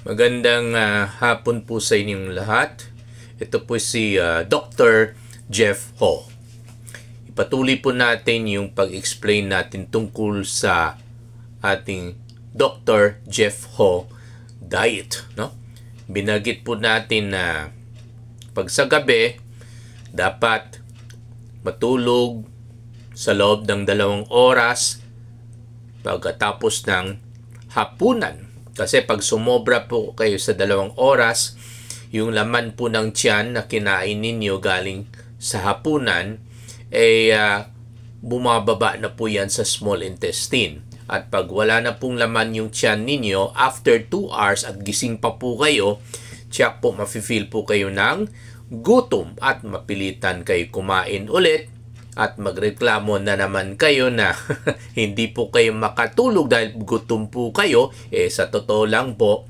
Magandang hapon po sa inyong lahat. Ito po si Dr. Jeff Ho. Ipatuloy po natin yung pag-explain natin tungkol sa ating Dr. Jeff Ho diet. No? Binagit po natin na pag sa gabi, dapat matulog sa loob ng 2 oras pagkatapos ng hapunan. Kasi pag sumobra po kayo sa 2 oras, yung laman po ng tiyan na kinain ninyo galing sa hapunan, bumababa na po yan sa small intestine. At pag wala na pong laman yung tiyan ninyo, after 2 hours at gising pa po kayo, tiyak po mafe-feel po kayo ng gutom at mapilitan kayo kumain ulit. At magreklamo na naman kayo na hindi po kayo makatulog dahil gutom po kayo. Sa totoo lang po,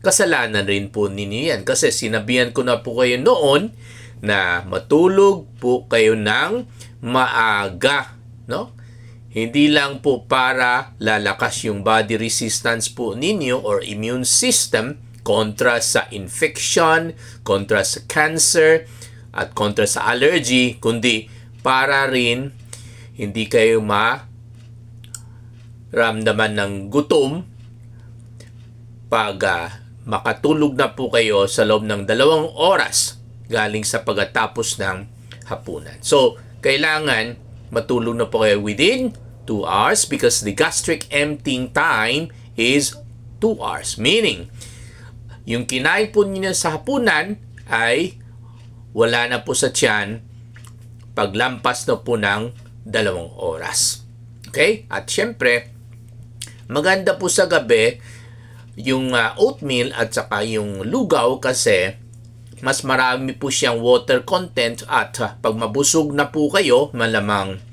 kasalanan rin po ninyo yan. Kasi sinabihan ko na po kayo noon na matulog po kayo ng maaga. No? Hindi lang po para lalakas yung body resistance po ninyo or immune system kontra sa infection, kontra sa cancer, at kontra sa allergy, kundi para rin hindi kayo maramdaman ng gutom pag makatulog na po kayo sa loob ng 2 oras galing sa pagkatapos ng hapunan. So, kailangan matulog na po kayo within 2 hours because the gastric emptying time is 2 hours. Meaning, yung kinain po niyo sa hapunan ay wala na po sa tiyan paglampas na po ng 2 oras. Okay? At syempre, maganda po sa gabi yung oatmeal at saka yung lugaw kasi mas marami po siyang water content at pag mabusog na po kayo, malamang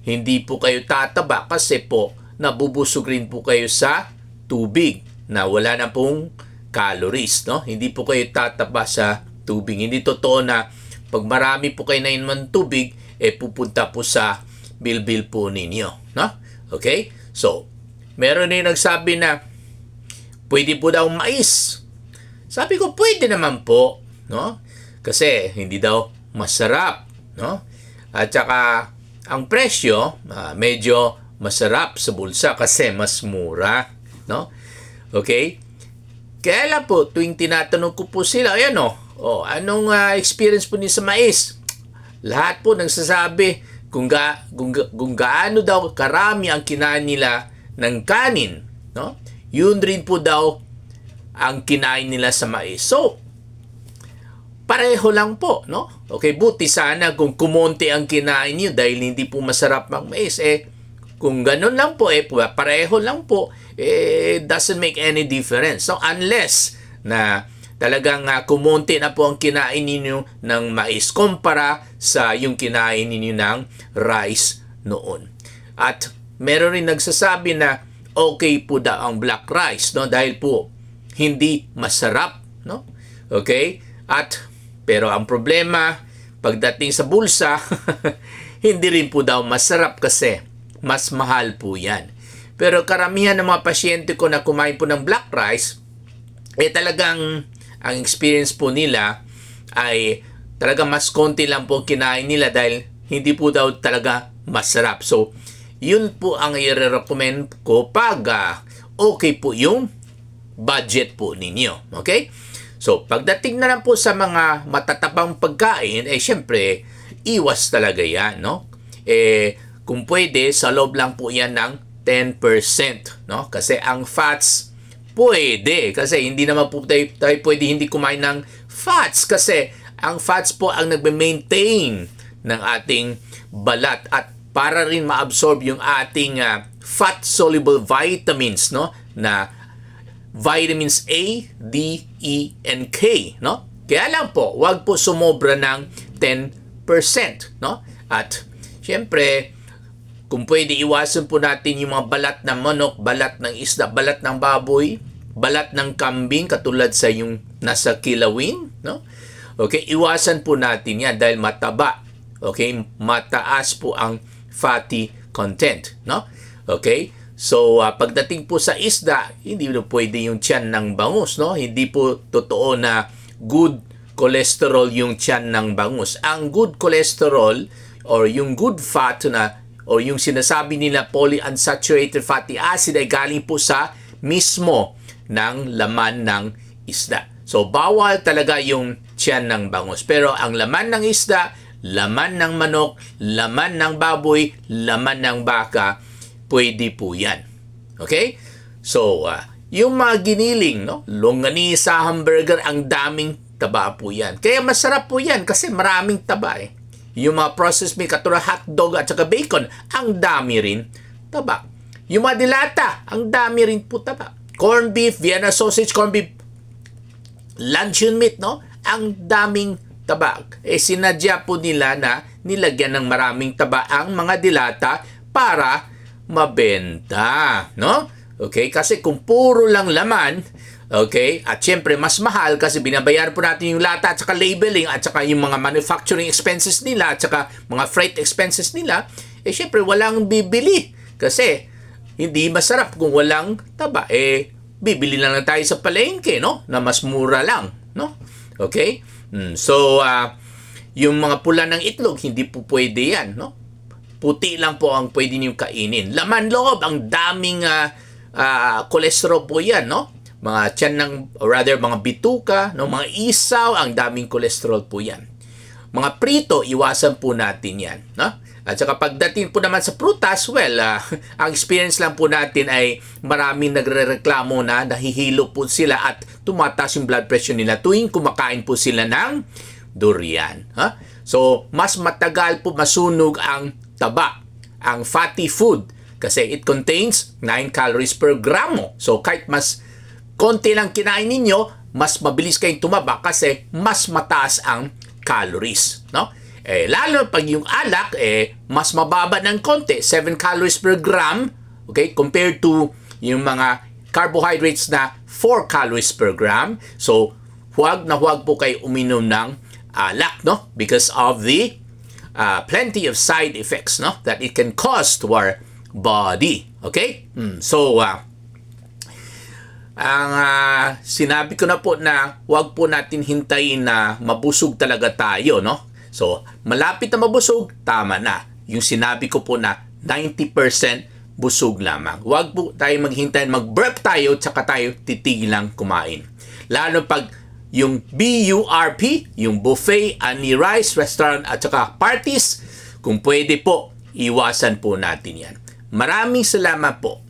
hindi po kayo tataba kasi po nabubusog rin po kayo sa tubig na wala na pong calories. No? Hindi po kayo tataba sa tubig. Hindi totoo na pag marami po kayo nainom ng tubig, pupunta po sa bilbil po ninyo. No? Okay? So, meron na yung nagsabi na pwede po daw mais. Sabi ko, pwede naman po. No? Kasi hindi daw masarap. No? At saka, ang presyo, medyo masarap sa bulsa kasi mas mura. No? Okay? Kaya lang po, tuwing tinatanong ko po sila, ayan anong experience po niyo sa mais? Lahat po nagsasabi kung gaano daw karami ang kinain nila ng kanin. No? Yun rin po daw ang kinain nila sa mais. So, pareho lang po. No? Okay, buti sana kung kumonti ang kinain niyo dahil hindi po masarap ang mais. Kung ganun lang po, pareho lang po, doesn't make any difference. So, unless na talagang kumonti na po ang kinain ninyo ng mais kumpara sa yung kinain ninyo ng rice noon. At meron rin nagsasabi na okay po daw ang black rice, no? Dahil po hindi masarap, no? Okay? Pero ang problema, pagdating sa bulsa, hindi rin po daw masarap kasi mas mahal po yan. Pero karamihan ng mga pasyente ko na kumain po ng black rice, talagang ang experience po nila ay talaga mas konti lang po kinain nila dahil hindi po daw talaga masarap. So, yun po ang i-recommend ko pag okay po yung budget po ninyo. Okay? So, pagdating na lang po sa mga matatabang pagkain, syempre, iwas talaga yan, no? Kung pwede, sa loob lang po yan ng 10%, no? Kasi ang fats, pwede. Kasi hindi naman po tayo pwede hindi kumain ng fats. Kasi ang fats po ang nagme-maintain ng ating balat at para rin ma-absorb yung ating fat-soluble vitamins, no? Na vitamins A, D, E, and K, no? Kaya lang po, wag po sumobra ng 10%, no? At syempre, kung pwede, iwasan po natin yung mga balat ng manok, balat ng isda, balat ng baboy, balat ng kambing, katulad sa yung nasa kilawin, no? Okay, iwasan po natin yan dahil mataba. Okay, mataas po ang fatty content, no? Okay? So, pagdating po sa isda, hindi po pwede yung tiyan ng bangus, no? Hindi po totoo na good cholesterol yung tiyan ng bangus. Ang good cholesterol or yung good fat na o yung sinasabi nila polyunsaturated fatty acid ay galing po sa mismo ng laman ng isda. So, bawal talaga yung tiyan ng bangus. Pero ang laman ng isda, laman ng manok, laman ng baboy, laman ng baka, pwede po yan. Okay? So, yung mga giniling, no? Longganisa, hamburger, ang daming taba po yan. Kaya masarap po yan kasi maraming taba eh. Yung mga processed meat, katulad hotdog at saka bacon, ang dami rin taba. Yung mga dilata, ang dami rin po taba. Corned beef, Vienna sausage, corned beef, luncheon meat, no? Ang daming taba. Sinadya po nila na nilagyan ng maraming taba ang mga dilata para mabenta, no? Okay, kasi kung puro lang laman, okay, at syempre mas mahal kasi binabayaran po natin yung lata at saka labeling at saka yung mga manufacturing expenses nila at saka mga freight expenses nila, syempre walang bibili kasi hindi masarap kung walang taba. Bibili lang tayo sa palengke, no? Na mas mura lang, no? Okay? So, yung mga pula ng itlog, hindi po pwede yan, no? Puti lang po ang pwede niyong kainin. Laman loob, ang daming cholesterol po yan, no? Mga tiyan ng, or rather, mga bituka, no? Mga isaw, ang daming cholesterol po yan. Mga prito, iwasan po natin yan, no? At saka pagdating po naman sa prutas, well, ang experience lang po natin ay maraming nagrereklamo na nahihilo po sila at tumataas yung blood pressure nila tuwing kumakain po sila ng durian. So, mas matagal po masunog ang taba, ang fatty food, kasi it contains 9 calories per gramo. So, kahit mas konti lang kinain ninyo, mas mabilis kayong tumaba kasi mas mataas ang calories, no? Lalo pag yung alak, mas mababa ng konti, 7 calories per gram, okay, compared to yung mga carbohydrates na 4 calories per gram. So, huwag na huwag po kayo uminom ng alak, no? Because of the plenty of side effects, no, that it can cause to our body. Okay? So, ang sinabi ko na po na huwag po natin hintayin na mabusog talaga tayo, no? So, malapit na mabusog, tama na. Yung sinabi ko po na 90% busog lamang. Huwag po tayo maghintay, mag-burp tayo, tsaka tayo titigil lang kumain. Lalo pag yung BURP, yung buffet, ani rice, restaurant, at saka parties, kung pwede po, iwasan po natin yan. Maraming salamat po.